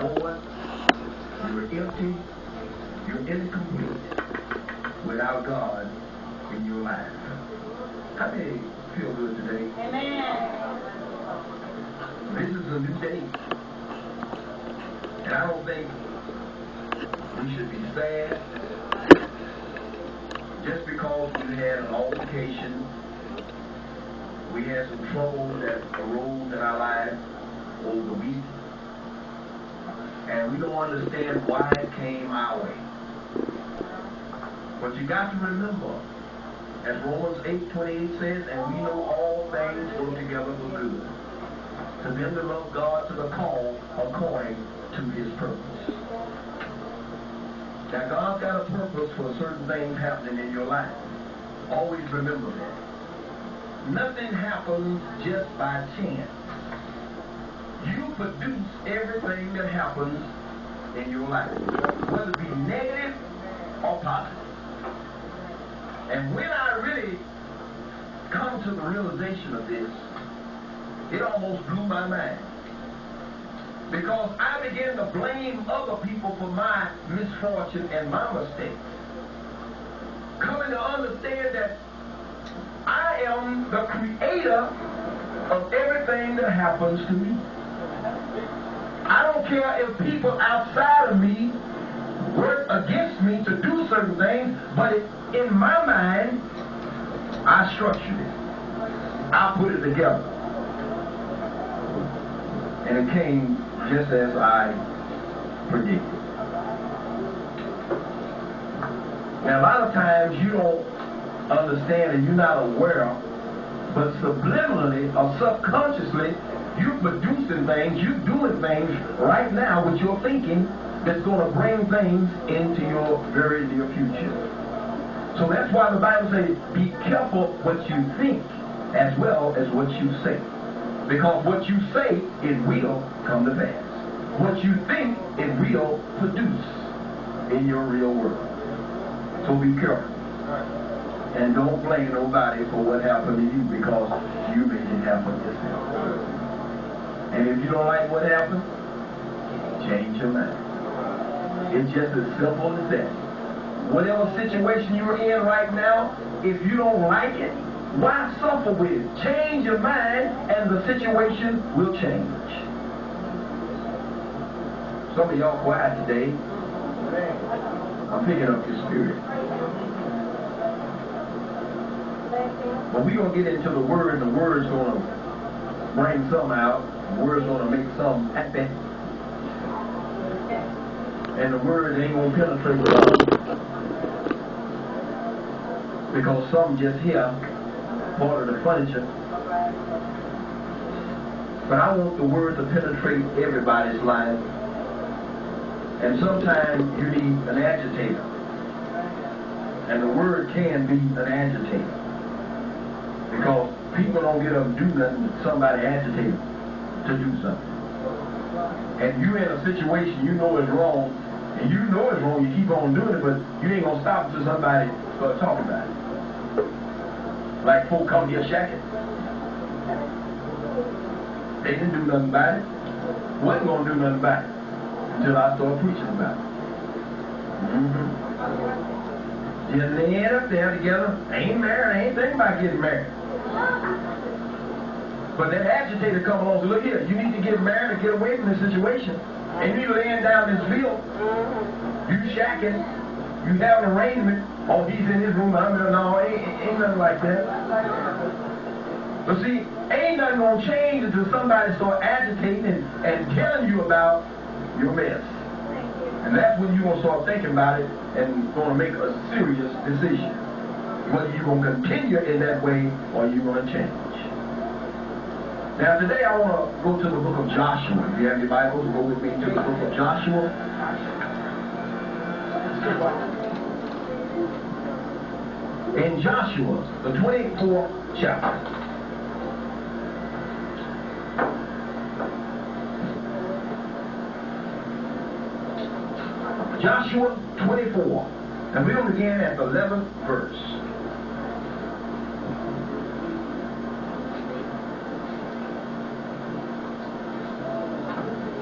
void, you're empty, you're incomplete without God in your life. How many feel good today? Amen. This is a new day. And I don't think we should be sad just because we had an altercation, we had some trouble that arose in our lives over the week, and we don't understand why it came our way. But you got to remember, as Romans 8:28 says, and we know all things go together for good, to them that love God, to the call according to his purpose. Now, God's got a purpose for certain things happening in your life. Always remember that. Nothing happens just by chance. You produce everything that happens in your life, whether it be negative or positive. And when I really come to the realization of this, it almost blew my mind. Because I began to blame other people for my misfortune and my mistakes. Coming to understand that I am the creator of everything that happens to me. I don't care if people outside of me work against me to do certain things, but in my mind, I structured it. I put it together. And it came just as I predicted. Now, a lot of times you don't understand and you're not aware, but subliminally or subconsciously, you're producing things, you're doing things right now with your thinking that's going to bring things into your very near future. So that's why the Bible says, be careful what you think as well as what you say. Because what you say, it will come to pass. What you think, it will produce in your real world. So be careful. And don't blame nobody for what happened to you, because you made it happen yourself. And if you don't like what happened, change your mind. It's just as simple as that. Whatever situation you're in right now, if you don't like it, why suffer with it? Change your mind and the situation will change. Some of y'all quiet today. I'm picking up your spirit. But we're going to get into the Word, and the Word's going to bring some out. The Word's going to make some happen. And the Word ain't going to penetrate some. Because some just hear part of the furniture. But I want the Word to penetrate everybody's life. And sometimes you need an agitator. And the Word can be an agitator. Because people don't get up and do nothing but somebody agitates to do something. And you're in a situation you know is wrong, and you know it's wrong, you keep on doing it, but you ain't going to stop until somebody starts talking about it. Like folk come here shacking. They didn't do nothing about it. Wasn't going to do nothing about it until I start preaching about it. Just laying up there together, ain't married, ain't thinking about getting married. But that agitator come along and say, look here, you need to get married and get away from this situation. And you laying down this field, you shacking, you have an arrangement, oh, he's in his room, I'm in, no, ain't nothing like that. But see, ain't nothing gonna change until somebody start agitating and telling you about your mess. And that's when you're gonna start thinking about it and gonna make a serious decision. Whether you're gonna continue in that way or you're gonna change. Now today I want to go to the book of Joshua. If you have your Bibles, go with me to the book of Joshua. In Joshua, the 24th chapter. Joshua 24. And we're going to begin at the 11th verse.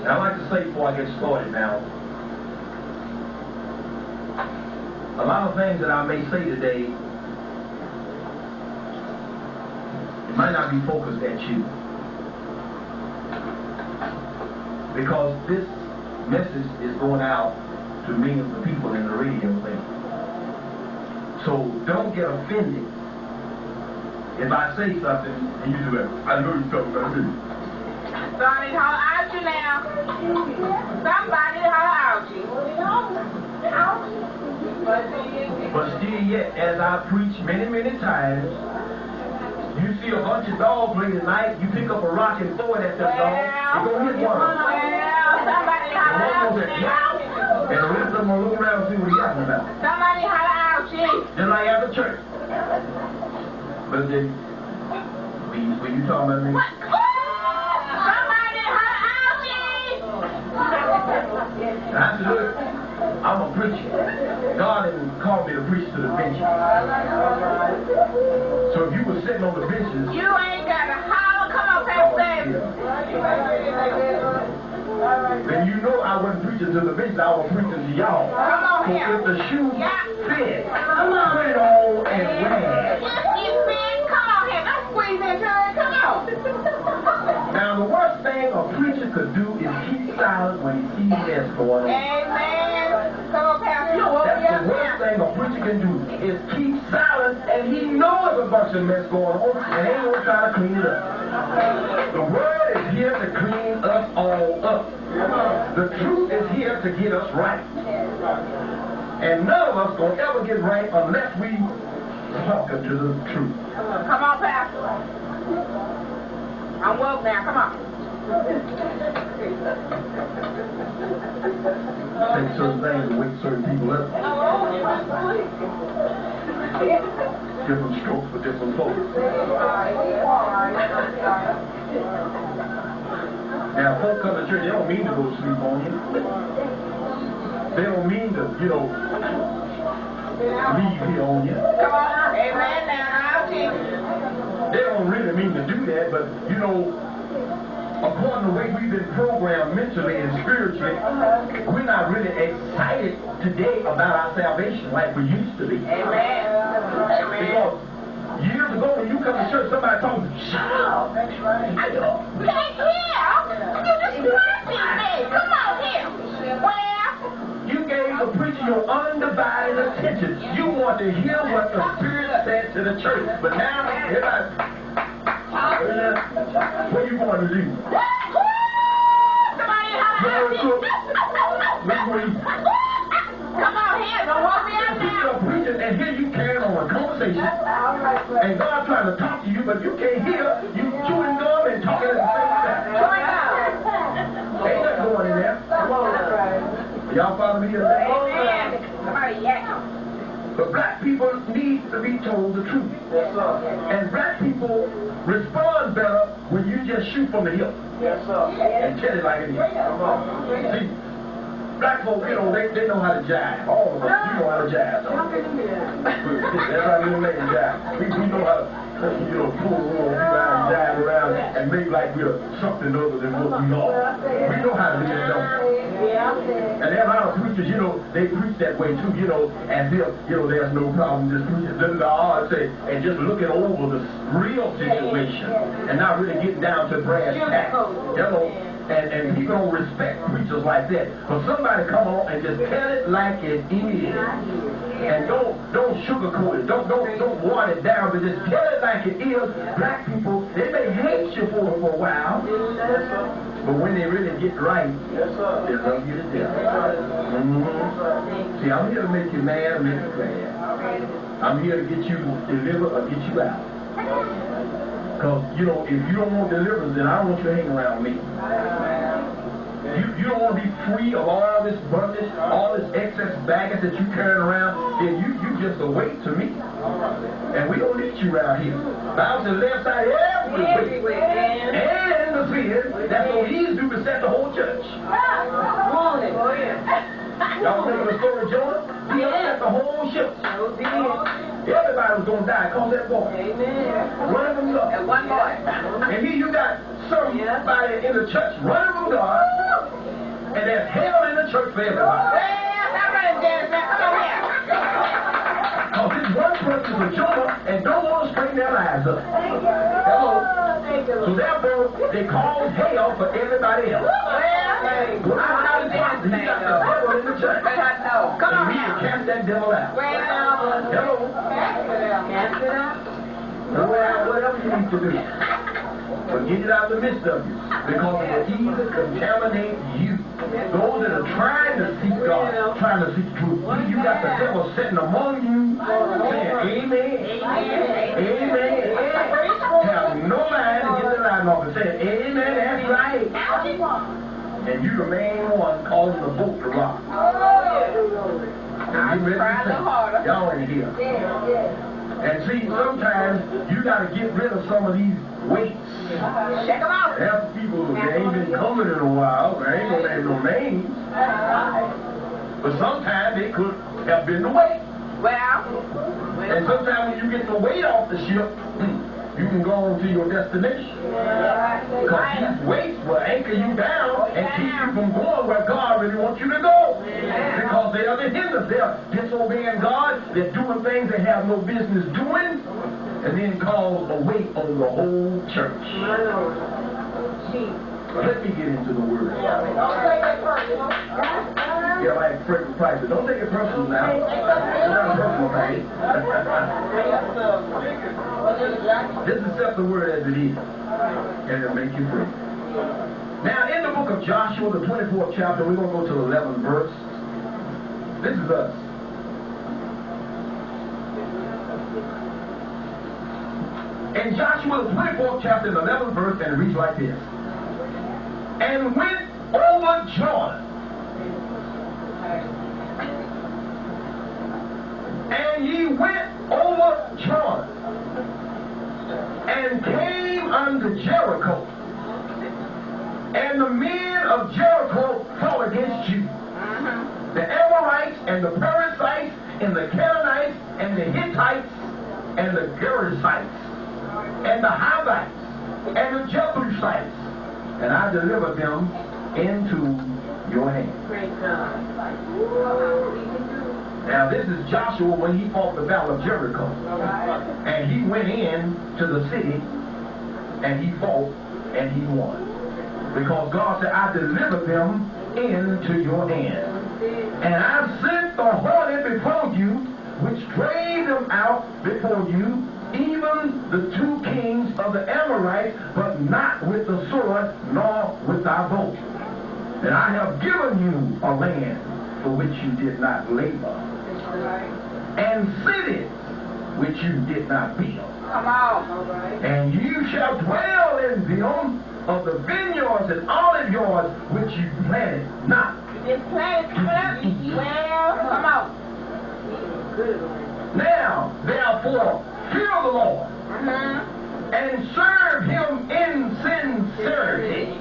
And I'd like to say before I get started now, a lot of things that I may say today, it might not be focused at you. Because this message is going out to millions of people in the radio thing. So don't get offended if I say something and you do that. I know you're talking about me. Somebody holler out you now. Somebody holler out you. But still yet, as I preach many, many times, you see a bunch of dogs late at night, you pick up a rock and throw it at that dog, you're going to hit one. Somebody holler out you. And the rest of them will look around and see what he's talking about. Somebody holler out you. Just like at the church. But then, when you talking about me? Somebody holler out you. I said, look, I'm a preacher. God didn't call me to preach to the benches. So if you were sitting on the benches, you ain't got to holler. Come on, Pastor. Then you know I wasn't preaching to the benches, I was preaching to y'all. Come on so here. if the shoe fit, Come on. put it on and wear. You fit. Come on here. Don't squeeze into it. Come on. Now the worst thing a preacher could do is keep silent when he sees mess going on. Amen. Come on, Pastor. That's the worst thing a preacher can do is keep silent and he knows a bunch of mess going on and ain't gonna try to clean it up. The word is here to clean us all up. The truth is here to get us right. And none of us gonna ever get right unless we talk to the truth. Come on, Pastor. I'm woke now. Come on. Take certain things and wake certain people up. Different strokes for different folks. Now, folks come to church, they don't mean to go to sleep on you. They don't mean to, leave here on you. Come on. Amen. Now, I'll teach. They don't really mean to do that, but, according to the way we've been programmed mentally and spiritually, we're not really excited today about our salvation like we used to be. Amen. Because years ago when you come to church, somebody told you, shut up. That's right. Can't hear. You distracting me. Come on here. Well, you gave the preacher your undivided attention. You want to hear what the Spirit said to the church. But now, everybody, what are you going to do? Somebody holler. Come on here. Don't walk me out now. Preaching, and here you carrying on a conversation. And God trying to talk to you, but you can't hear. You chewing gum and talking at the same time. Ain't nothing going in there. Y'all follow me here? Amen. Somebody yakking. But black people need to be told the truth. Yes, sir. And black people respond better when you just shoot from the hip. Yes, sir. And tell it like it is. Come on. See, black folks, they know how to jive. All of us, you know how to jive. That's how we make it jive. We know how to, pull around, jive around, and make like we're something other than what we are. We know how to do it, don't we? And there are a lot of preachers, they preach that way too, as if, there's no problem just preaching. And just looking over the real situation and not really getting down to brass tacks. And people don't respect preachers like that. But somebody come on and just tell it like it is. And don't sugarcoat it. Don't water it down, but just tell it like it is. Black people, they may hate you for a while. But when they really get right, they love you to death. See, I'm here to make you mad or make you glad. I'm here to get you delivered or get you out. Because, if you don't want deliverance, then I don't want you to hang around me. You don't want to be free of all this bondage, all this excess baggage that you carrying around, then you just a weight to me. And we don't need you around here. Bible says left side everywhere. And the sin, that's so easy to beset the whole church. Y'all remember the story of Jonah? He upset the whole ship. Everybody was going to die because that boy. Running from God. And one more. And here you got somebody in the church running from God. for everybody. Because this one person's a joker and don't want to straighten their lives up. Hello. So therefore, they cause hell for everybody else. Well, I'm not in he got the devil in the church. Come on, you can cast that devil out. Hello. Cast it out. Whatever you need to do. But get it out of the midst of you. Because it will either contaminate you. Those that are trying to seek God, trying to seek truth. You got the devil sitting among you, saying amen, amen, have no mind to get the line off and say amen, that's right. And you the main one causing the boat to rock. And you ready to sing. Y'all ain't here. And see, sometimes you got to get rid of some of these weights. Check them out. Have people, they ain't been coming in a while. They ain't gonna have no names. But sometimes they could have been the weight. And sometimes when you get the weight off the ship, you can go on to your destination. Because these weights will anchor you down and keep you from going where God really wants you to go. Because they are the hindrance. They are disobeying God. They're doing things they have no business doing. And then cause a weight on the whole church. Well, let me get into the word. Yeah, like Frederick Price. Don't take it personal now. It's not a personal thing. Just accept the word as it is. And it'll make you free. Now, in the book of Joshua, the 24th chapter, we're going to go to the 11th verse. This is us. In Joshua, the 24th chapter, the 11th verse, and it reads like this. And went over Jordan. And ye went over Jordan. And came unto Jericho. And the men of Jericho fought against you. The Amorites and the Perizzites and the Canaanites and the Hittites and the Gerasites and the Hivites and the Jebusites, and I delivered them into your hand. Now this is Joshua when he fought the battle of Jericho. And he went in to the city and he fought and he won. Because God said, I delivered them into your hand. And I sent the hornet before you, which drave them out before you, even the two kings of the Amorites, but not with the sword, nor with thy bow. And I have given you a land for which you did not labor, and cities which you did not build. Come on. And you shall dwell in them of the vineyards and olive yards which you planted not. This planted well, come on. Now, therefore, fear the Lord and serve him in sincerity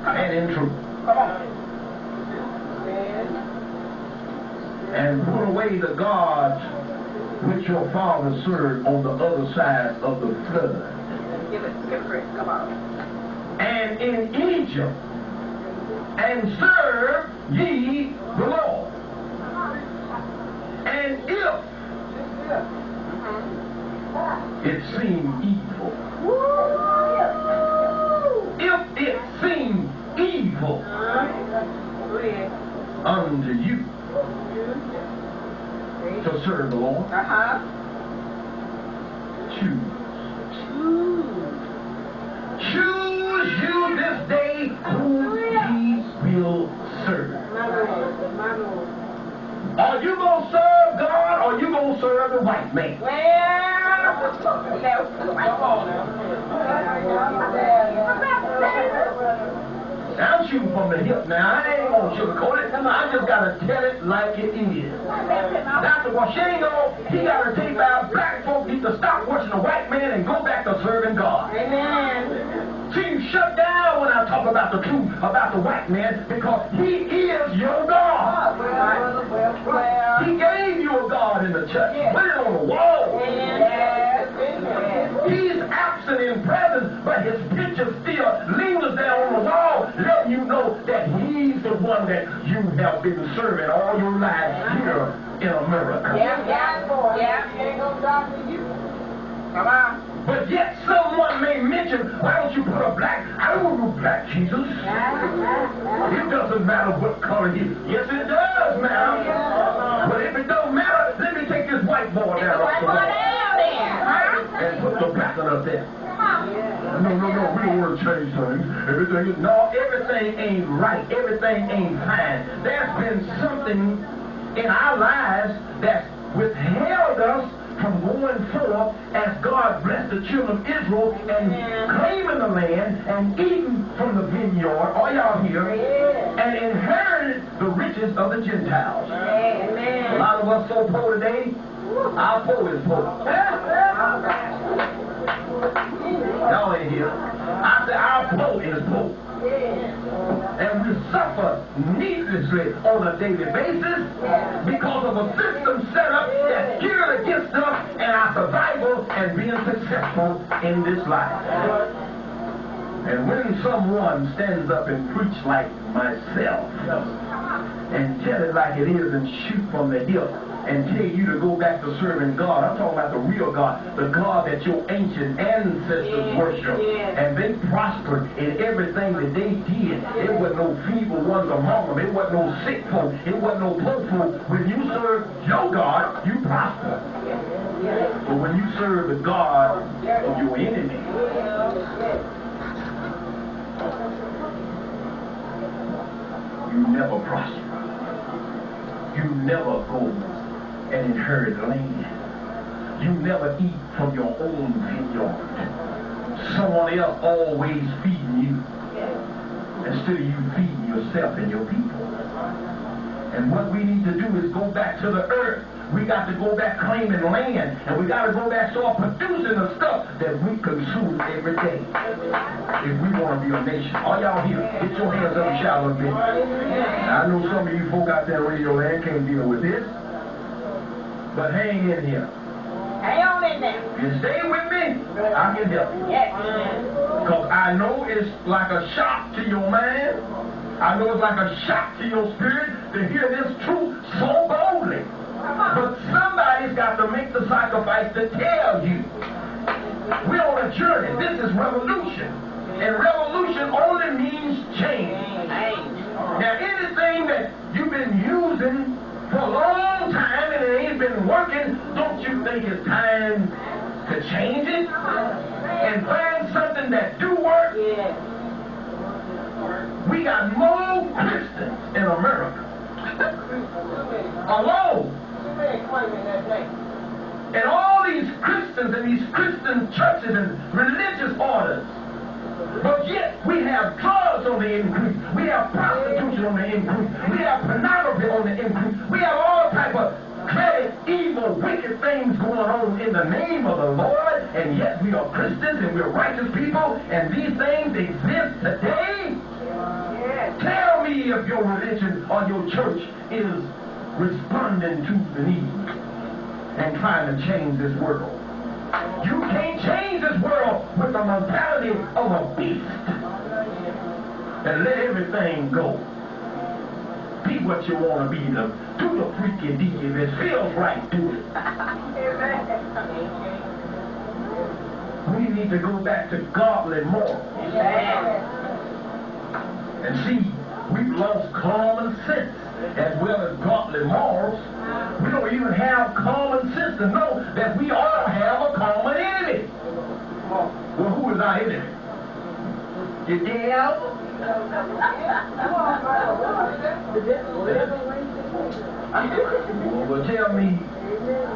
and in truth. Come on. And put away the gods which your fathers served on the other side of the flood. Give it, come on. And in Egypt, and serve ye the Lord. And if it seem evil, if it seem evil unto you to serve the Lord, choose you this day who ye will serve. Are you going to serve God or are you going to serve the white man? I'm shooting from the hip now. I ain't going to sugarcoat it. I just got to tell it like it is. Dr. Washengo, he got to take our black folk need to stop watching the white man and go back to serving God. Amen. See, you shut down when I talk about the truth about the white man because he is your God. He gave you a God in the church. Put it on the wall. He's absent in presence, but his picture still lingers there on the wall, letting you know that he's the one one that you have been serving all your life here in America. Come on. But yet someone may mention, why don't you put a black? I don't want no black Jesus. It doesn't matter what color he is. Yes, it does matter. But if it don't matter, let me take this white boy down off the wall and put the black one up there. No, we don't want to change things. Everything ain't right. Everything ain't fine. There's been something in our lives that's withheld us from going forth as God blessed the children of Israel and claiming the land and eating from the vineyard, all y'all here, and inherited the riches of the Gentiles. A lot of us so poor today, our poor is poor. Y'all ain't here. I said our poor is poor. And we suffer needlessly on a daily basis because of a system set up that's geared against us and our survival and being successful in this life. And when someone stands up and preach like myself and tell it like it is and shoot from the hip and tell you to go back to serving God. I'm talking about the real God, the God that your ancient ancestors worshiped. And they prospered in everything that they did. There wasn't no feeble ones among them. It wasn't no sick folk. It wasn't no poor folk. When you serve your God, you prosper. But when you serve the God of your enemy, you never prosper. You never go and inherit land. You never eat from your own vineyard. Someone else always feeding you instead of you feeding yourself and your people. And what we need to do is go back to the earth. We got to go back claiming land, and we got to go back start producing the stuff that we consume every day. If we want to be a nation. All y'all here, get your hands up and shout a little bit. I know some of you folk out there radio land can't deal with this. But hang in here. Hang on in there. You stay with me, I can help you. Yes. Because I know it's like a shock to your mind. I know it's like a shock to your spirit to hear this truth so boldly. But somebody's got to make the sacrifice to tell you. We're on a journey. This is revolution. And revolution only means change. Now, anything that you've been using for a long time and it ain't been working, don't you think it's time to change it and find something that do work? We got more Christians in America alone. And all these Christians and these Christian churches and religious orders. But yet we have drugs on the increase. We have prostitution on the increase. We have pornography on the increase. We have all type of credit, evil, wicked things going on in the name of the Lord. And yet we are Christians and we're righteous people. And these things exist today. Tell me if your religion or your church is responding to the need and trying to change this world. You can't change this world with the mentality of a beast and let everything go. Be what you want to be. Do the freaky deed. If it feels right, do it. We need to go back to godly morals. And see, we've lost common sense as well as godly morals. We don't even have common sense to know that we all have a common enemy. Well, who is our enemy? The devil? Well, tell me,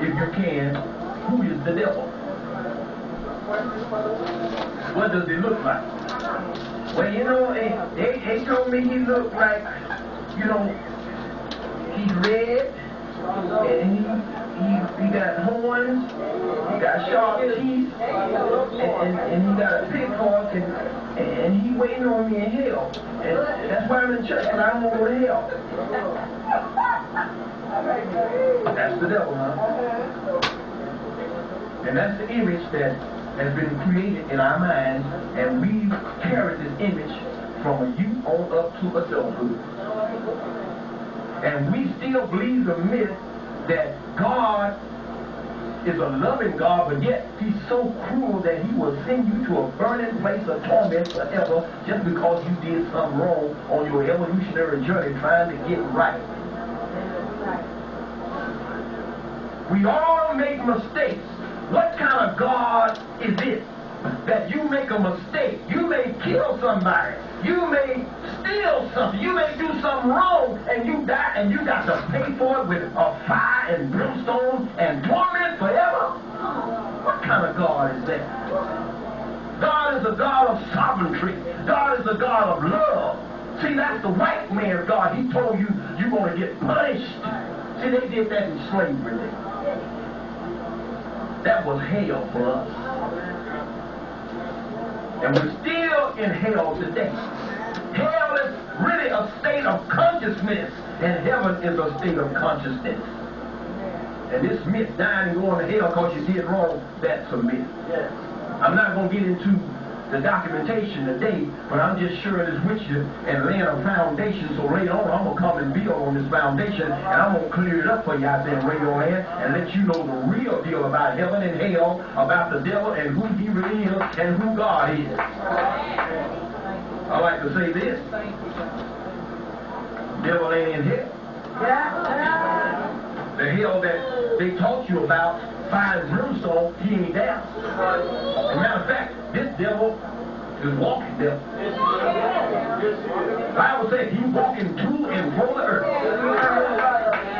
if you can, who is the devil? What does he look like? Well, you know, they told me he looked like, you know, he's red, and he got horns, he got sharp teeth, and he got a pitchfork, and he waiting on me in hell. And that's why I'm in church, because I don't want to go to hell. That's the devil, huh? And that's the image that has been created in our minds, and we've carried this image from a youth on up to adulthood. And we still believe the myth that God is a loving God, but yet he's so cruel that he will send you to a burning place of torment forever just because you did something wrong on your evolutionary journey trying to get right. We all make mistakes. What kind of God is it that you make a mistake? You may kill somebody. You may steal something. You may do something wrong and you die and you got to pay for it with a fire and brimstone and torment forever? What kind of God is that? God is a God of sovereignty. God is a God of love. See, that's the white man's God. He told you you're going to get punished. See, they did that in slavery. That was hell for us. And we're still in hell today. Hell is really a state of consciousness, and heaven is a state of consciousness. And this myth, dying and going to hell because you did wrong, that's a myth. I'm not going to get into the documentation today, but I'm just sharing this with you and laying a foundation. So later on, I'm going to come and build on this foundation, and I'm going to clear it up for you out there in Radio Land and let you know the real deal about heaven and hell, about the devil and who he really is and who God is. I like to say this. Devil ain't in hell. The hell that they taught you about, fire and brimstone, he ain't there. As a matter of fact, this devil is walking devil. The Bible says he's walking to and fro the earth.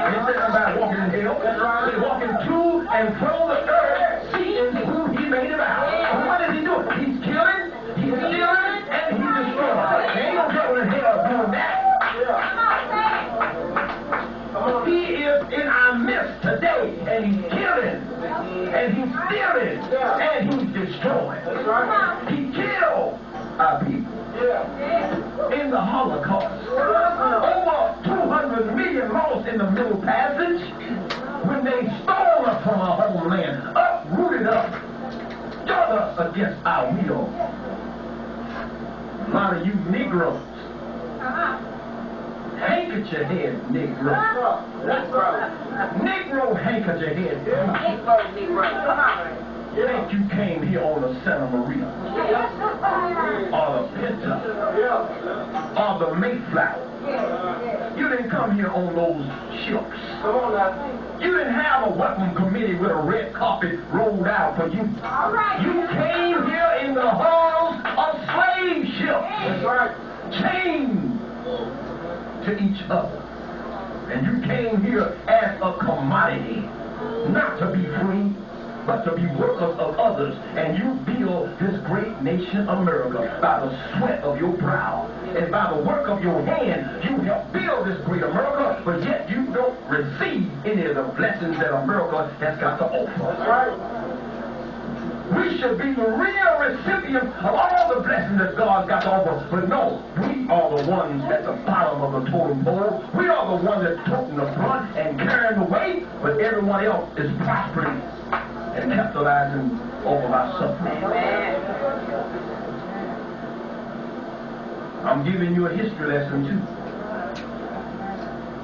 He said about walking in hell. He's walking to and fro the earth, seeing who he made him out. And what is he doing? He's killing, he's stealing, and he's destroying. There ain't no devil in hell doing that. He is in our midst today, and he's killing, and he's stealing, and he's destroying. He killed our people in the Holocaust. Over 200 million lost in the Middle Passage when they stole us from our homeland, uprooted us, turned us against our will. A lot of you Negroes, hank at your head, Negro. Negro, hank at your head. You think you came here on the Santa Maria, or the Pinta, or the Mayflower. You didn't come here on those ships. You didn't have a welcome committee with a red carpet rolled out for you. You came here in the hulls of slave ships, chained to each other. And you came here as a commodity, not to be free, but to be workers of others. And you build this great nation America by the sweat of your brow and by the work of your hand. You help build this great America, but yet you don't receive any of the blessings that America has got to offer. We should be the real recipients of all the blessings that God's got to offer. But no, we are the ones at the bottom of the totem pole. We are the ones that toting the front and carrying the weight, but everyone else is prospering and capitalizing over our suffering. I'm giving you a history lesson too.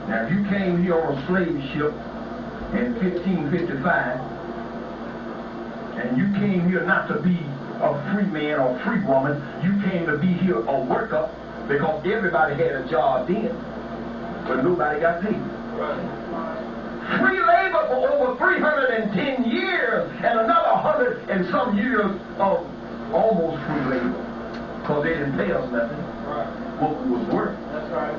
Now, if you came here on a slave ship in 1555, and you came here not to be a free man or free woman, you came to be here a worker, because everybody had a job then, but nobody got paid. Free labor for over 310 years, and another 100 and some years of almost free labor, because they didn't pay us nothing. What we was worth. That's right.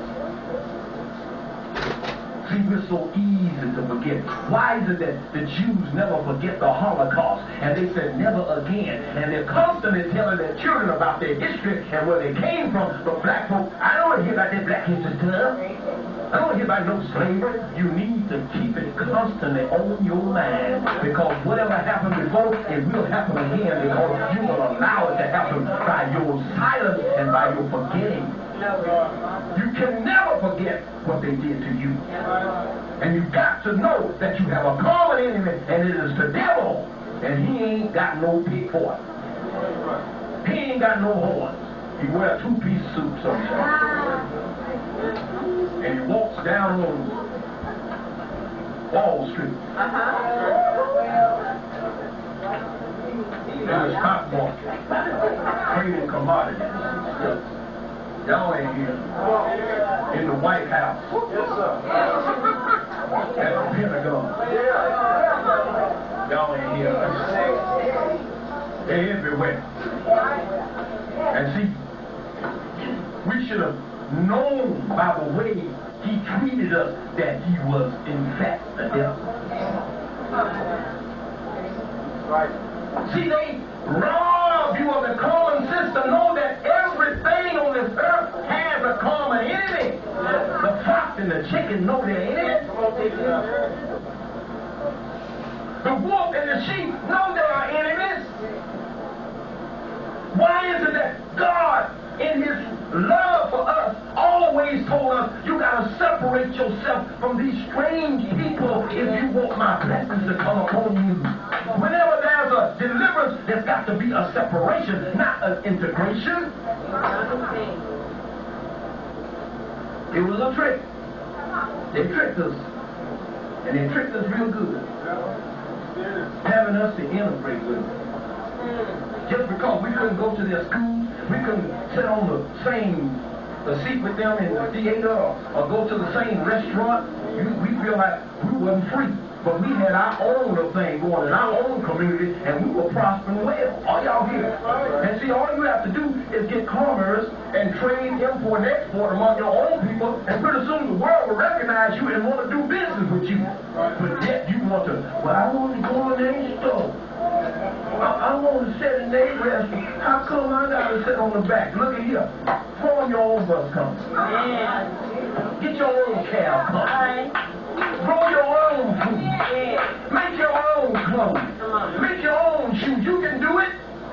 See, we're so easy to forget. Why is it that the Jews never forget the Holocaust? And they said never again. And they're constantly telling their children about their history and where they came from. But black folk, I don't want to hear about that black history stuff. I don't want to hear about no slavery. You need to keep it constantly on your mind. Because whatever happened before, it will happen again, because you will allow it to happen by your silence and by your forgetting. You can never forget what they did to you. And you've got to know that you have a common enemy, and it is the devil. And he ain't got no pig for it. He ain't got no horns. He wears a two-piece suit sometimes. And he walks down on Wall Street. In the stock market, trading commodities. Y'all ain't here. In the White House. Yes, sir. At the Pentagon. Y'all ain't here. They're everywhere. And see, we should have known by the way he treated us that he was in fact the devil. Right. See, they rob you of the common sense to know that everything on this earth has a common enemy. The fox and the chicken know their enemy. The wolf and the sheep know they are enemies. Why is it that God, in his love for us, always told us you got to separate yourself from these strange people if you want my blessings to come upon you? Whenever there's a deliverance, there's got to be a separation, not an integration. It was a trick. They tricked us. And they tricked us real good. Having us to integrate with them. Just because we couldn't go to their schools, we couldn't sit on the same seat with them in the theater or go to the same restaurant, we feel like we wasn't free. But we had our own little thing going in our own community, and we were prospering well. Are y'all here? And see, all you have to do is get commerce and trade, import, and export among your own people, and pretty soon the world will recognize you and want to do business with you. But yet you want to, well, I want to go in the store. I want to sit in the restaurant. How come I got to sit on the back? Look at here. Form your own bus company. Get your own cab company. Grow your own food. Make your own clothes. Make your own shoes. You can do it.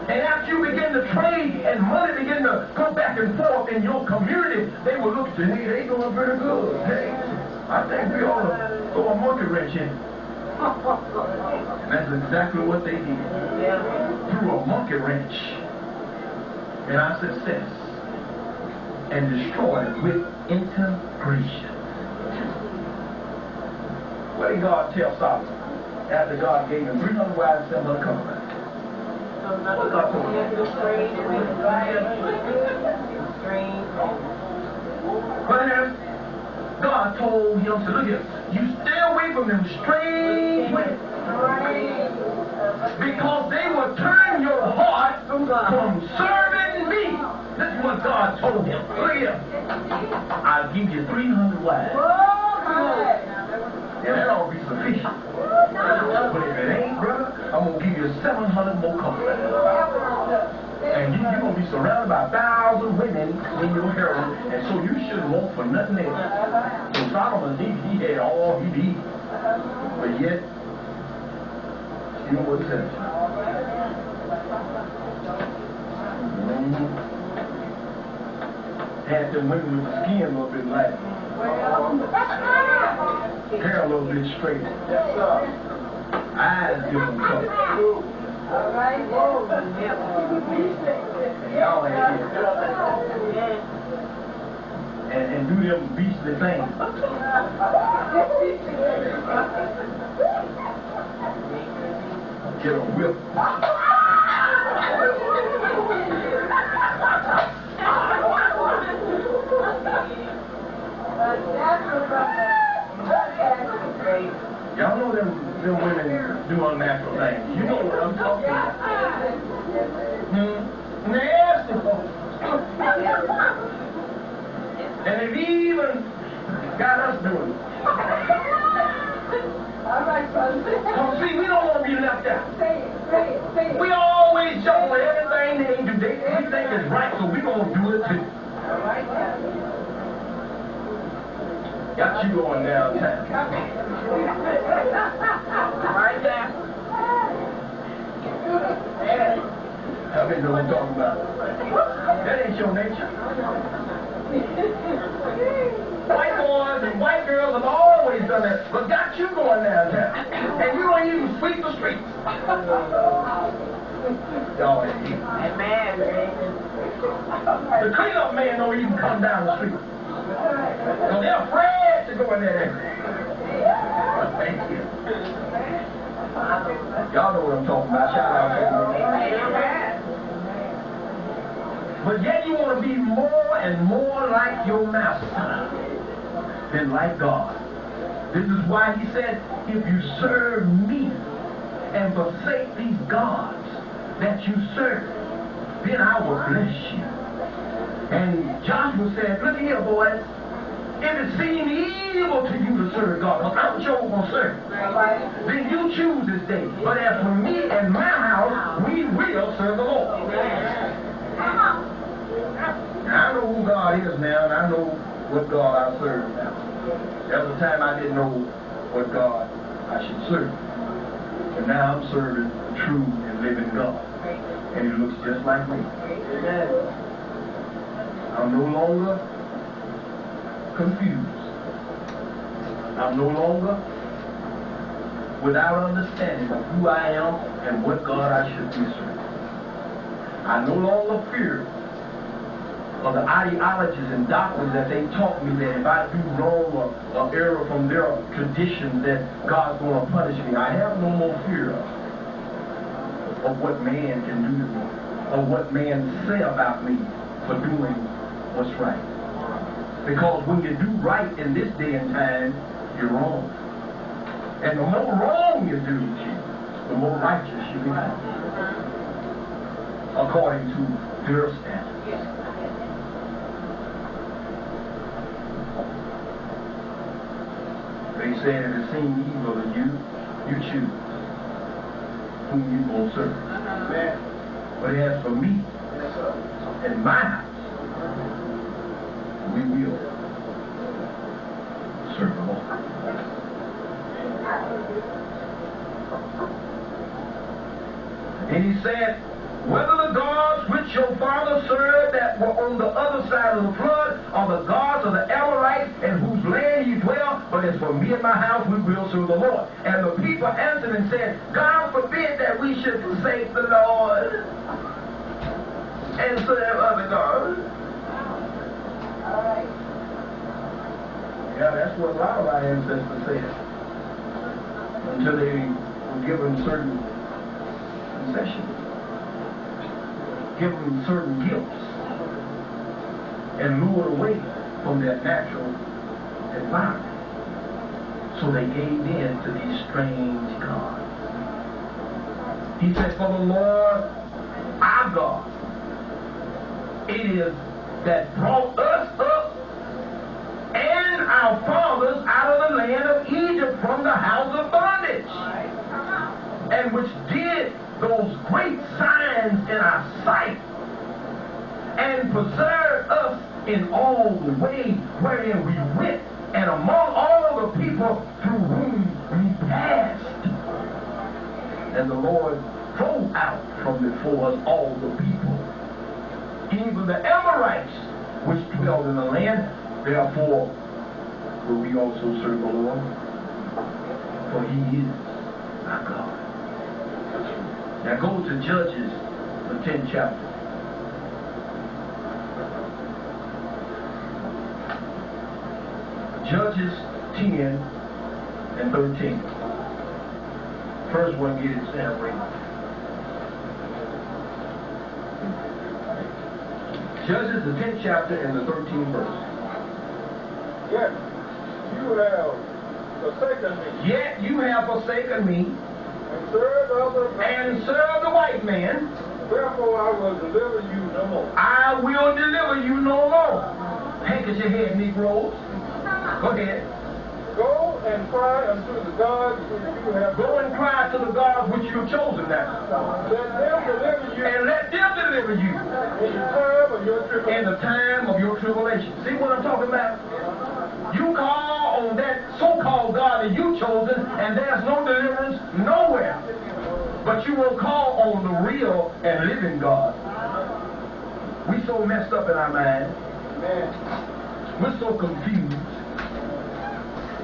And after you begin to trade and money begin to go back and forth in your community, they will look to, hey, they doing pretty good. Hey, I think we ought to throw a monkey wrench in. And that's exactly what they did. Threw a monkey wrench in our success and destroyed it with integration. What did God tell Solomon after God gave him 300 wives and 700 concubines? What God told him? But God told him to look here. You stay away from them strange women. Because they will turn your heart from serving me. This is what God told him. Look here. I'll give you 300 wives. And that ought to be sufficient. But if it ain't, brother, I'm going to give you 700 more concubines. And you're going to be surrounded by 1,000 women in your harem, and so you shouldn't want for nothing else. So Solomon, he had all he needed. But yet, you know what it says? Had them women with the skin a little bit light. Hair a little bit straight. Eyes different color. Y'all ain't here. And do them beastly things. Get a whip. Y'all know them women do unnatural things. You know what I'm talking about. Nasty folks. And it even got us doing it. Because see, we don't want to be left out. We always jump on everything they do. We think it's right, so we're going to do it too. Got you going downtown. Right there. How many know what I'm talking about? That ain't your nature. White boys and white girls have always done that, but got you going downtown. And you don't even sweep the streets. Y'all ain't here. Amen. The cleanup man don't even come down the street. So they're afraid to go in there. Thank you. Y'all know what I'm talking about. Shout out to you. But yet you want to be more and more like your master than like God. This is why he said, if you serve me and forsake these gods that you serve, then I will bless you. And Joshua said, look here, boys, if it seems evil to you to serve God, because I'm sure going to serve, then you choose this day. But as for me and my house, we will serve the Lord. Now, I know who God is now, and I know what God I serve now. There was a time I didn't know what God I should serve. But now I'm serving the true and living God. And he looks just like me. I'm no longer confused. I'm no longer without understanding of who I am and what God I should be serving. I no longer fear of the ideologies and doctrines that they taught me that if I do wrong or error from their traditions that God's going to punish me. I have no more fear of what man can do to me or what man say about me for doing what's right. Because when you do right in this day and time, you're wrong. And the more wrong you do, the more righteous you become. According to their standards. They said if it seems evil to you, you choose whom you going to serve. But as for me and my house, we will serve the Lord. And he said, whether the gods which your father served that were on the other side of the flood, or the gods of the Amorites in whose land ye dwell, but as for me and my house, we will serve the Lord. And the people answered and said, God forbid that we should forsake the Lord and serve other gods. Yeah, that's what a lot of our ancestors said. Until they were given certain concessions. Given certain gifts. And lured away from their natural environment. So they gave in to these strange gods. He said, for the Lord our God, it is that brought us up and our fathers out of the land of Egypt from the house of bondage, and which did those great signs in our sight, and preserved us in all the way wherein we went, and among all the people through whom we passed. And the Lord drove out from before us all the people, even the Amorites, which dwelled in the land. Therefore will we also serve the Lord, for he is our God. Now go to Judges, the 10th chapter. Judges 10 and 13. First one, get it separated. Judges, the 10th chapter and the 13th verse. Yet you have forsaken me. Yet you have forsaken me And served other gods. and served the white man. Therefore I will deliver you no more. I will deliver you no more. Hank at your head, Negroes. Go ahead. Go and cry unto the gods which you have. Go and cry to the gods which you have chosen now. Let them deliver you And let them deliver you in the time of your in tribulation. the time of your tribulation. See what I'm talking about? You call on that so-called God that you chosen, and there's no deliverance nowhere. But you will call on the real and living God. We so messed up in our mind. Amen. We're so confused.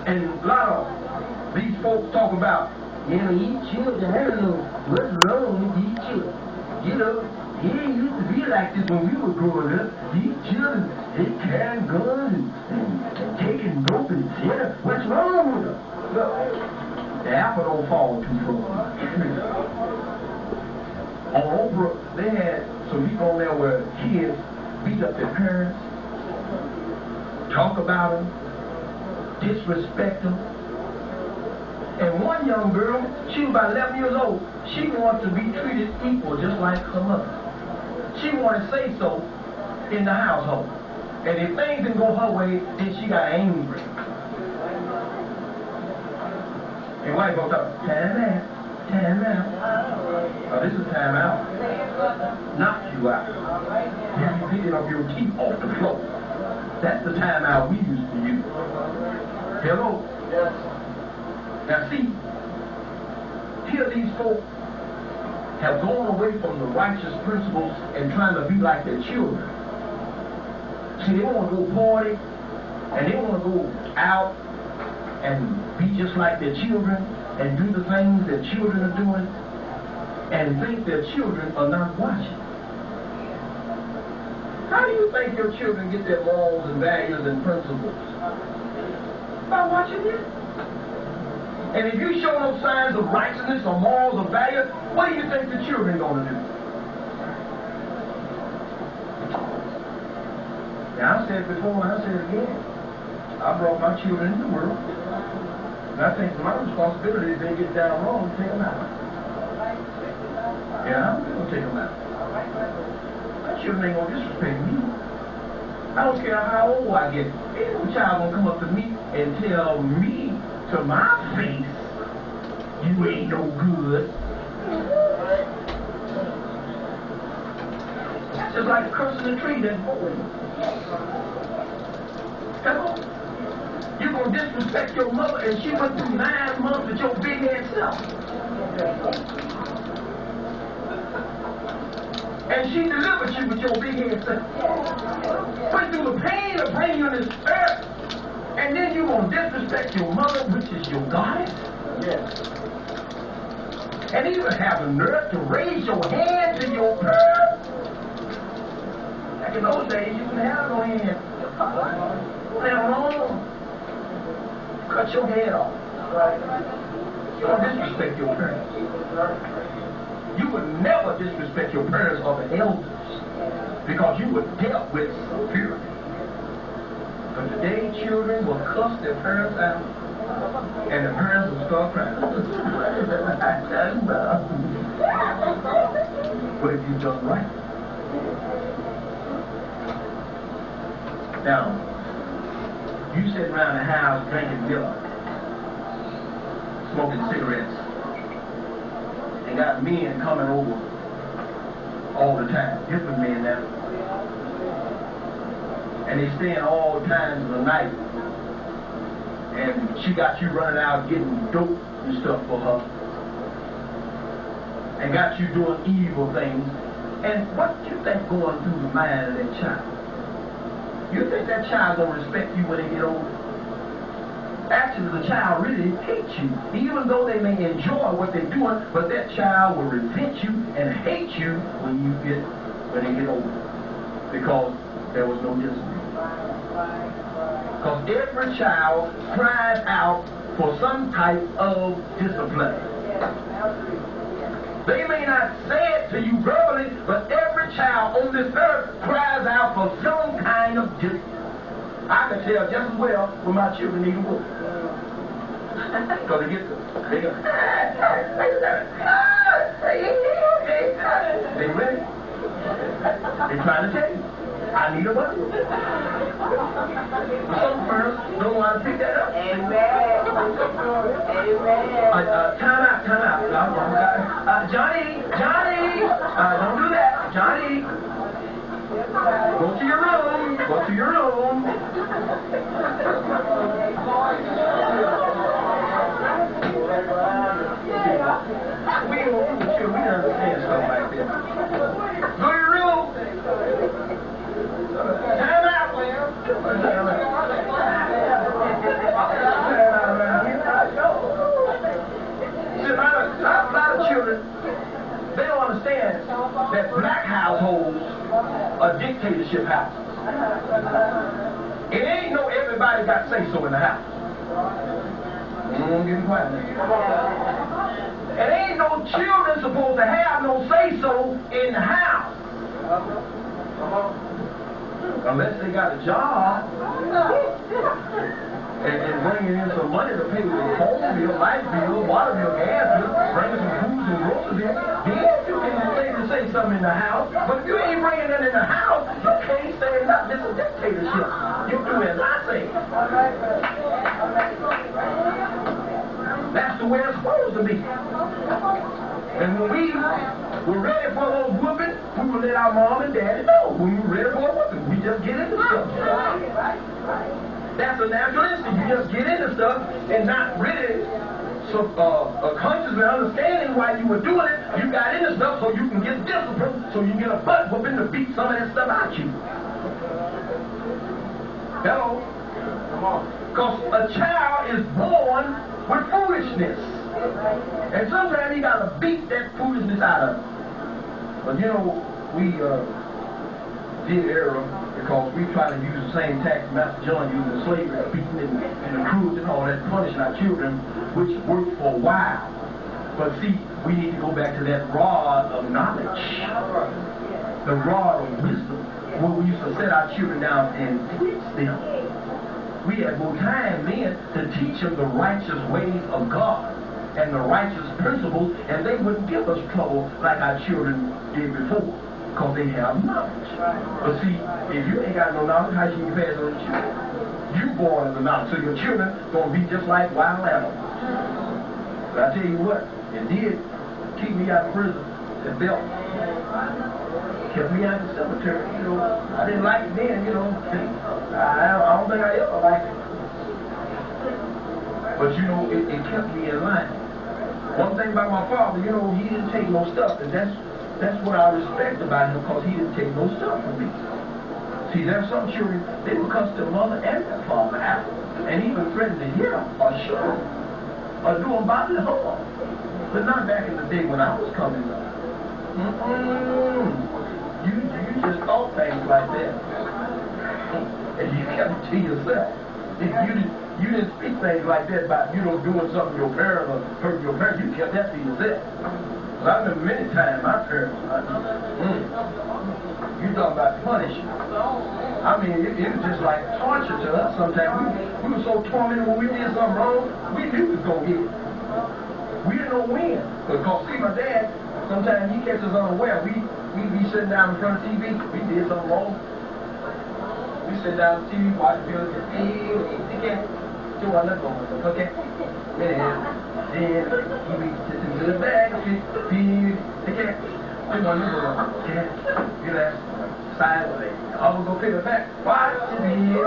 And a lot of these folks talk about, you know, eat children. I don't know what's wrong with these children. You know, it ain't used to be like this when we were growing up. These children, they carrying guns and taking dope and shit. What's wrong with them? Look, the apple don't fall too far. On Oprah, they had some people on there where kids beat up their parents, talk about them, disrespect them. And one young girl, she was about 11 years old, she wanted to be treated equal just like her mother. She wanted to say so in the household. And if things didn't go her way, then she got angry. And white folks talk, time out. Oh, this is time out. Knock you out. Have you picking up your teeth off the floor. That's the time out we used to use. Hello? Yes. Now see, here these folks have gone away from the righteous principles and trying to be like their children. See, they want to go party, and they want to go out and be just like their children and do the things their children are doing and think their children are not watching. How do you think your children get their morals and values and principles? By watching you. And if you show no signs of righteousness or morals or values, what do you think the children are going to do? Now, I said it before and I said it again. I brought my children into the world. And I think my responsibility is they get down wrong to take them out. Yeah, I'm going to take them out. My children ain't going to disrespect me. I don't care how old I get. Ain't no child going to come up to me and tell me to my face, you ain't no good. That's just like cursing the tree that's holy. Hello? You're going to disrespect your mother and she went through 9 months with your big head self. And she delivered you with your big head self. Went through the pain of bringing you in this earth. And then you're going to disrespect your mother, which is your goddess? Yes. And even have the nerve to raise your hand to your parents? Back in those days, you didn't have no hand. You didn't have no arm. Cut your head off. You don't disrespect your parents. You would never disrespect your parents or the elders because you were dealt with superior. But today, children will cuss their parents out, and the parents will start crying. But if you done right. Now, you sit around the house drinking milk, smoking cigarettes, and got men coming over all the time, different men now. And they staying all times of the night. And she got you running out getting dope and stuff for her. And got you doing evil things. And what do you think going through the mind of that child? You think that child gonna respect you when they get older? Actually, the child really hates you. Even though they may enjoy what they're doing, but that child will resent you and hate you when they get older. Because there was no discipline. Because every child cries out for some type of discipline. They may not say it to you verbally, but every child on this earth cries out for some kind of discipline. I can tell just as well when my children need a whoop. Because they go, they ready. They're trying to tell you, I need a button. Some parents don't want to pick that up. Amen. Amen. Time out. Johnny, don't do that. Johnny, go to your room. Go to your room. We understand stuff like this. Go to your room. Time out. See, a lot of children, they don't understand that black households are dictatorship houses. It ain't no everybody got say-so in the house. Getting quiet now. It ain't no children supposed to have no say-so in the house. Unless they got a job and bringing in some money to pay the phone bill, light bill, water bill, gas bill, bringing some foods and groceries in, then you can say something in the house. But if you ain't bringing it in the house, you can't say nothing. It's a dictatorship. You do as I say. That's the way it's supposed to be. And when we were ready for those whooping, we would let our mom and daddy know. When we were ready for a whooping, we just get into stuff. That's a natural instinct. You just get into stuff and not really consciously understanding why you were doing it. You got into stuff so you can get disciplined, so you can get a butt whooping to beat some of that stuff out you. Hello? Come on. Because a child is born with foolishness. And sometimes you got to beat that foolishness out of them. But you know, we did error because we try to use the same tactics Master John used in slavery, beating and the cruelty and all that, punishing our children, which worked for a while. But see, we need to go back to that rod of knowledge, the rod of wisdom, where we used to set our children down and teach them. We had more time then to teach them the righteous ways of God and the righteous principles, and they wouldn't give us trouble like our children did before, because they have knowledge. But see, if you ain't got no knowledge, how you pass on to children? You born in the knowledge, so your children gonna be just like wild animals. But I tell you what, it did keep me out of prison. That belt kept me out of the cemetery. You know, I didn't like it then. You know, I don't think I ever liked it. But you know, it kept me in line. One thing about my father, you know, he didn't take no stuff, and that's what I respect about him, because he didn't take no stuff from me. See, there's some children, they would cuss their mother and their father out, and even threaten to hit them, or shoot them, or do them bodily harm. But not back in the day when I was coming up. You just thought things like that, and you kept it to yourself. You didn't speak things like that about, you know, doing something to your parents or hurting your parents. You kept that to yourself. Well, I remember many times my parents, you talking about punishment. I mean, it was just like torture to us sometimes. We were so tormented when we did something wrong, we knew we was going to get it. We didn't know when. Because, see, my dad, sometimes he catches us unaware. We be sitting down in front of TV. We did something wrong. We sit down on TV, watch the video, okay? Do I look on myself, okay? Then he be sitting to the back, okay? Okay? Do I look on, okay? Relax, sideways. I was gonna pick it back. Watch the video.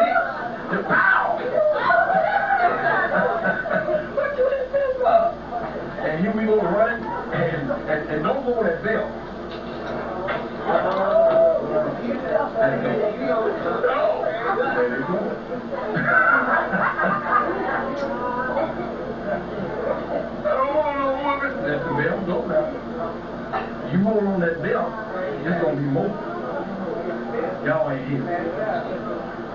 The pow! What you in this for? And here we go running, and don't go with that bell. There you go. There you go. That's the bell. Go now. You hold on that bell, it's gonna be more. Y'all ain't here.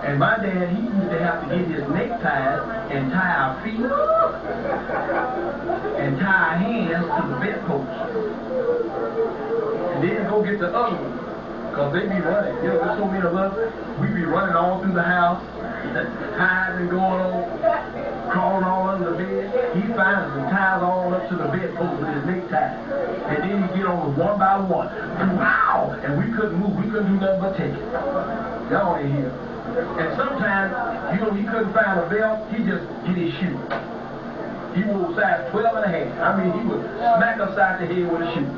And my dad, he used to have to get his neckties and tie our feet and tie our hands to the bedpost. And then go get the other one. Because they be running. You know, there's so many of us, we be running all through the house, hiding and going on, crawling all under the bed. He finds and ties all up to the bedpost with his necktie. And then he get on one by one. Wow! And we couldn't move. We couldn't do nothing but take it. Y'all ain't here. And sometimes, you know, he couldn't find a belt, he just get his shoe. He wore size 12 and a half. I mean, he would smack upside the head with a shoe.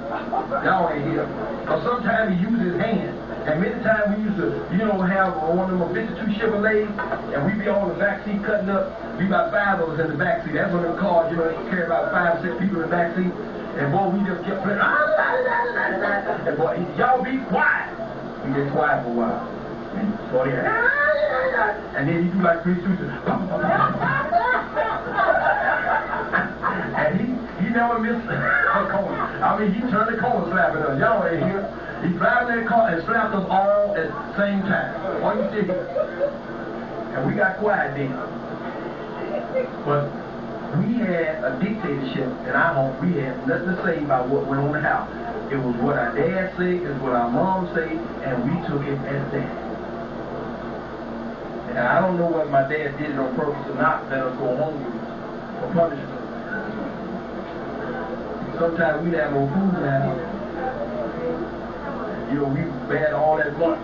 Y'all ain't here. But sometimes he used his hand. And many times we used to, you know, have one of them 52 Chevrolets, and we be on the back seat cutting up. We about 5 of us in the back seat. That's one of them cars, you know, carry about 5 or 6 people in the back seat. And boy, we just kept playing. And boy, y'all be quiet. We get quiet for a while. And then he do like 3 suits. And he never missed a corner. I mean, he turned the corner slapping us. Y'all ain't here. He driving that car and slapped us all at the same time. All you see. And we got quiet then. But we had a dictatorship in our home. We had nothing to say about what went on in the house. It was what our dad said, it was what our mom said, and we took it as that. And I don't know whether my dad did it on purpose or not, let us go hungry for punishment. Sometimes we'd have no food now. You know, we had all that money.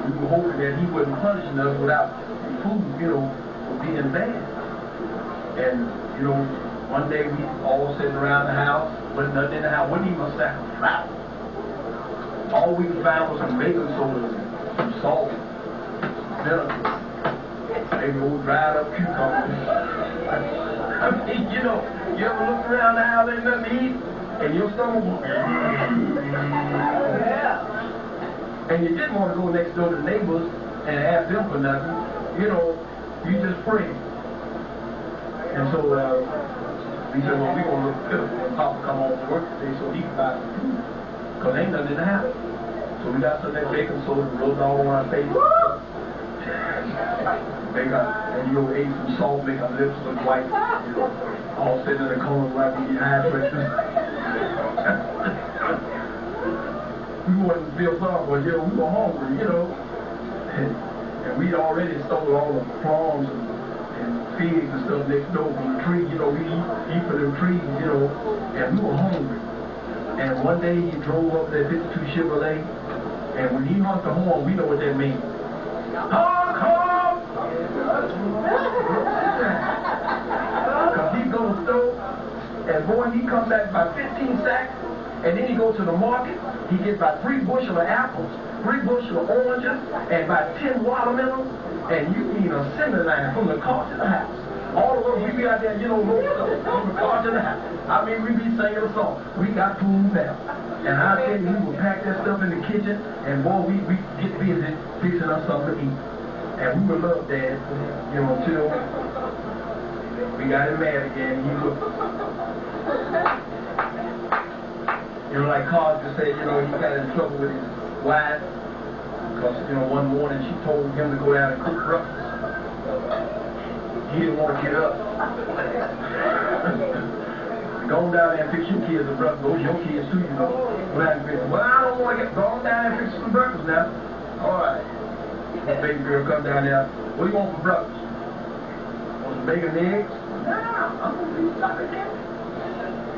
We were hoping that he wasn't punishing us without food, you know, for being bad. And, you know, one day we all sitting around the house, wasn't nothing in the house, wasn't even a sack of flour. All we could find was some baking soda, some salt, vinegar, maybe old dried up cucumbers. I mean, you know, you ever look around the house, ain't nothing to eat, and your stomach was... Yeah. And you didn't want to go next door to the neighbors and ask them for nothing. You know, you just pray. And so we said, well, we're going to look good when Papa come home from work today so he can buy some food. Because ain't nothing in the house. So we got some of that baking soda and rubbed all on our face. And you ate some salt, make our lips look white. You know, all sitting in the corner like we get high pressure. We wanted to feel sorry, but you know, we were hungry, you know. And we already stole all the plums and figs and stuff next door from the tree. You know, we eat from them trees, you know, and we were hungry. And one day he drove up that 52 Chevrolet, and when he honked the horn, we know what that means. Honk, honk! Because he go to the store, and boy, he comes back by 15 sacks, and then he goes to the market, he gets about 3 bushel of apples, 3 bushel of oranges, and about 10 watermelons, and you need a assembly line from the car to the house. All of us, we be out there, you know, from the car to the house. I mean, we be singing a song. We got food now. And I tell you, we would pack that stuff in the kitchen, and boy, we get busy fixing us something to eat. And we would love Dad, you know, until we got him mad again. He would, you know, like Carl just said, you know, he got in trouble with his wife because, you know, one morning she told him to go down and cook breakfast. He didn't want to get up. Go on down there and fix your kids a breakfast. Those are your kids too, you know. Well, I don't want to get. Go on down there and fix some breakfast now. All right. That baby girl come down there. What do you want for breakfast? Want some bacon and eggs? No, I'm going to do chocolate cake.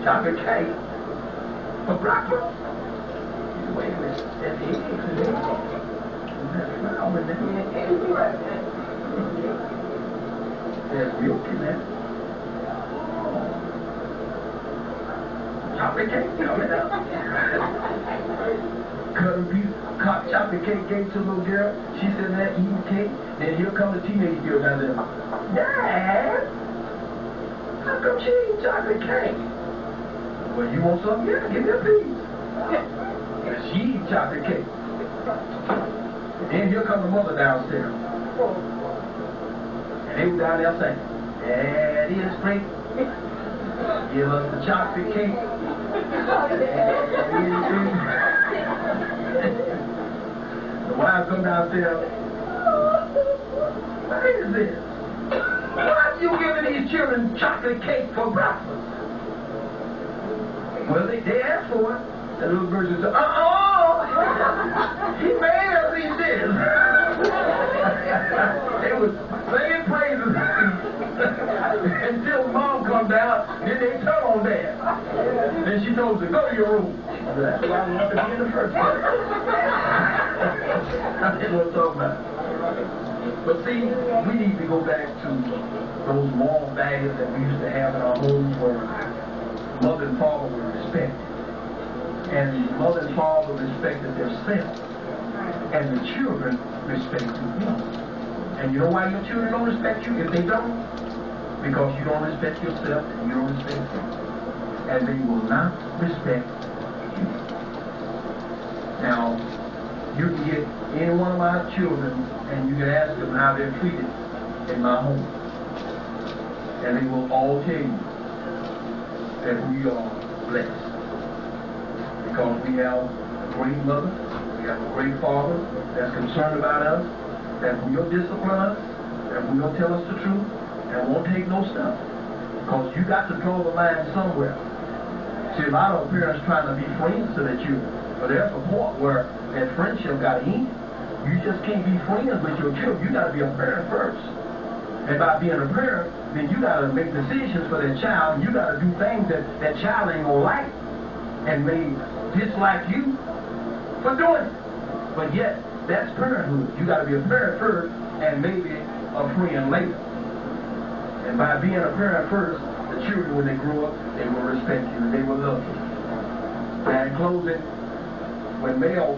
Chocolate cake? For breakfast? Wait a minute. That's eggs and eggs. That's flour in there. There's milk in there. Chocolate cake, coming up. Cut a piece, cut chocolate cake, gave to a little girl. She said that eating cake. Then here comes the teenage girl down there. Dad, how come she eating chocolate cake? Well, you want something? Yeah, give me a piece. And she eating chocolate cake. Then here comes the mother downstairs. And they were down there saying, that is great. Give us the chocolate cake. The wife come downstairs. What is this? Why are you giving these children chocolate cake for breakfast? Well, they asked for it. The little girl said, he made us eat this. They was singing praises until Mom come down, then they turn on Dad. Then she told her, go to your room. That's why I wanted to be in the first place. That's what I'm talking about. But see, we need to go back to those moral values that we used to have in our homes where mother and father were respected. And mother and father respected themselves. And the children respected them. And you know why your children don't respect you if they don't? Because you don't respect yourself and you don't respect them. And they will not respect you. Now, you can get any one of my children and you can ask them how they're treated in my home. And they will all tell you that we are blessed. Because we have a great mother, We have a great Father that's concerned about us, that will discipline us, that will tell us the truth, and won't take no stuff. Because you got to draw the line somewhere. See, a lot of parents trying to be friends to their children, but there's a point where that friendship got to end. You just can't be friends with your children. You got to be a parent first. And by being a parent, then you got to make decisions for that child. And you got to do things that that child ain't gonna like and may dislike you for doing it. But yet, that's parenthood. You got to be a parent first and maybe a friend later. And by being a parent first, the children, when they grow up, they will respect you and they will love you. And in closing, when Mel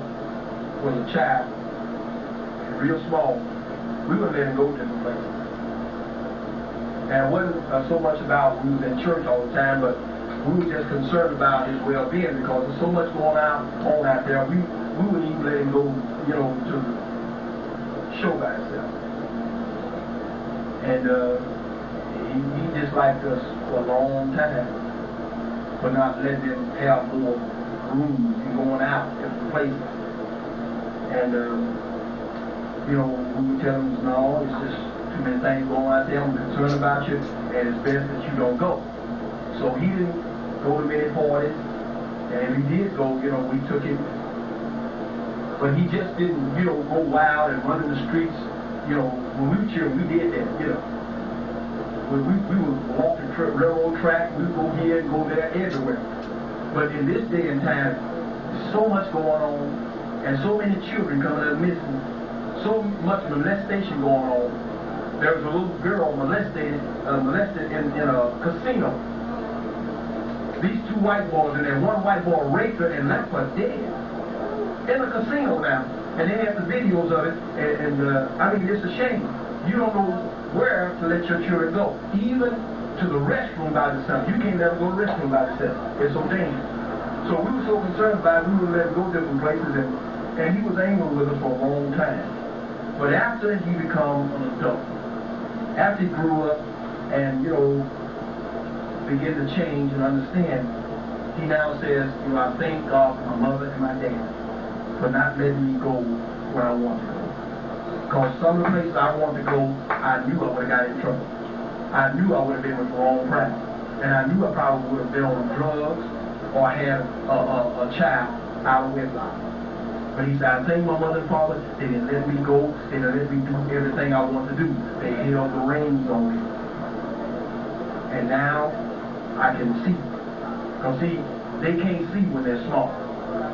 was a child, real small, we would let him go different places. And it wasn't so much about we was in church all the time, but we were just concerned about his well-being because there's so much going on out there. We wouldn't even let him go, to the show by himself. And he disliked us for a long time for not letting him have more rooms and going out different places. And we would tell him, no, it's just too many things going on out there. I'm concerned about you, and it's best that you don't go. So he didn't go to many parties, and if he did go, we took him. But he just didn't, go wild and run in the streets. When we were children, we did that, When we would walk the railroad track, we would go here and go there, everywhere. But in this day and time, there's so much going on, and so many children coming up missing. So much molestation going on. There was a little girl molested in a casino. These two white boys in there, one white boy raped her and left her dead. In a casino now. And they have the videos of it, and it's a shame. You don't know where to let your children go. Even to the restroom by themselves. You can't never go to the restroom by yourself. It's so dangerous. So we were so concerned about it, we would let him go different places, and he was angry with us for a long time. But after he became an adult, after he grew up and, began to change and understand, he now says, I thank God for my mother and my dad for not letting me go where I want to go. Because some of the places I wanted to go, I knew I would have got in trouble. I knew I would have been with the wrong crowd. And I knew I probably would have been on drugs or had a child out of wedlock. But he said, I thank my mother and father, they didn't let me go, they didn't let me do everything I want to do. They held the reins on me. And now I can see. Because see, they can't see when they're small.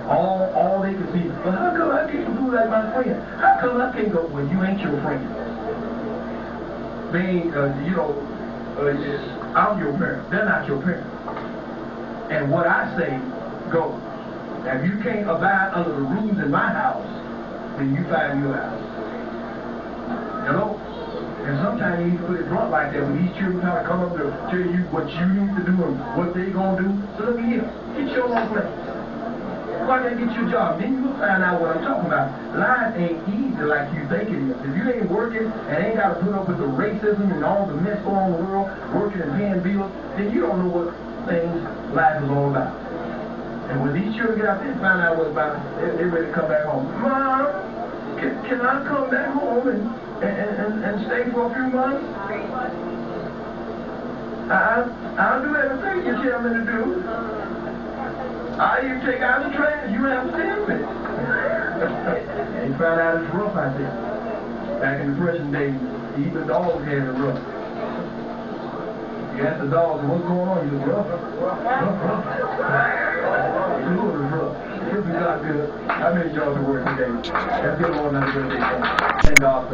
All they can see, well, how come I can't do like my friend? How come I can't go when you ain't your friend? They ain't, I'm your parent. They're not your parent. And what I say, go. Now, if you can't abide under the rules in my house, then you find your house. And sometimes you need to put it blunt like that when these children try to come up to tell you what you need to do and what they're going to do. So let me hear. Get your own place. Go out there and get your job. Then you'll find out what I'm talking about. Life ain't easy like you think it is. If you ain't working and ain't got to put up with the racism and all the mess going on in the world, working and paying bills, then you don't know what things life is all about. And when these children get out there and find out what it's about, they're ready to come back home. Mom, can I come back home and stay for a few months? I'll do everything you tell me to do. I'll even take out the trash. You have to tell me. And you find out it's rough out there. Back in the Depression days, even dogs had it rough. You ask the dogs, what's going on? You look rough. You look rough. It'll be God good. I made y'all to work today. That's good Lord, not a good day. Thank God for